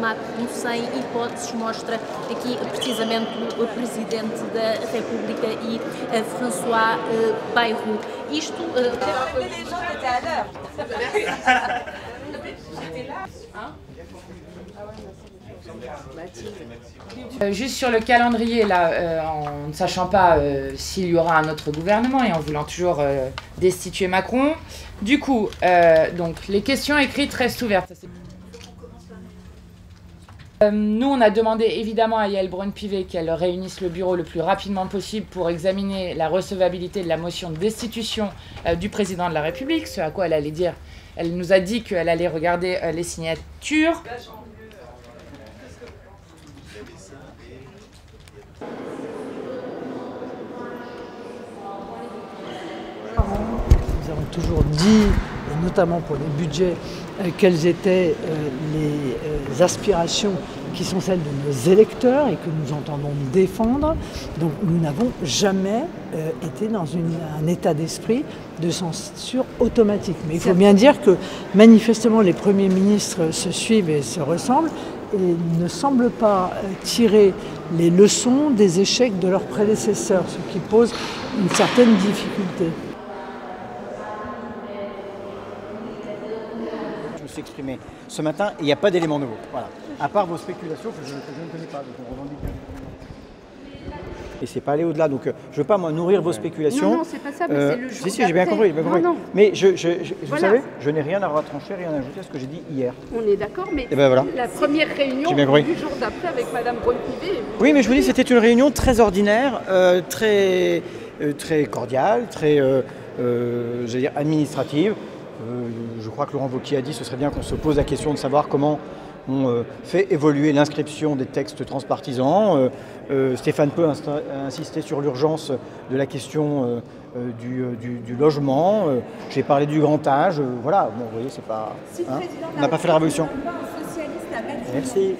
Macron, sem hipóteses, mostra aqui precisamente o Presidente da República e François Bayrou. Isto... Juste sur le calendrier, là, en ne sachant pas s'il y aura un autre gouvernement et en voulant toujours destituer Macron, du coup, donc, les questions écrites restent ouvertes. Nous, on a demandé évidemment à Yael Braun-Pivet qu'elle réunisse le bureau le plus rapidement possible pour examiner la recevabilité de la motion de destitution du président de la République, ce à quoi elle allait dire. Elle nous a dit qu'elle allait regarder les signatures. Nous avons toujours dit, et notamment pour les budgets, quelles étaient les aspirations qui sont celles de nos électeurs et que nous entendons défendre. Donc nous n'avons jamais été dans un état d'esprit de censure automatique. Mais il faut bien dire que manifestement les premiers ministres se suivent et se ressemblent et ne semblent pas tirer les leçons des échecs de leurs prédécesseurs, ce qui pose une certaine difficulté. S'exprimer ce matin, il n'y a pas d'éléments nouveaux. Voilà. À part vos spéculations que je ne connais pas, donc on revendique. Et c'est pas aller au-delà, donc je ne veux pas moi nourrir vos spéculations. Non, c'est pas ça, mais c'est le jour Si, j'ai bien compris. Non. Mais vous savez, je n'ai rien à retrancher, rien à ajouter à ce que j'ai dit hier. On est d'accord, mais ben voilà. La première réunion du jour d'après avec Madame Braun-Pivet. Oui, mais je vous dis, c'était une réunion très ordinaire, très cordiale, très j'allais dire administrative. Je crois que Laurent Wauquiez a dit que ce serait bien qu'on se pose la question de savoir comment on fait évoluer l'inscription des textes transpartisans. Stéphane Peu a insisté sur l'urgence de la question du logement. J'ai parlé du grand âge. Voilà, bon, vous voyez, c'est pas. Hein, on n'a pas fait la révolution. Socialiste à Merci.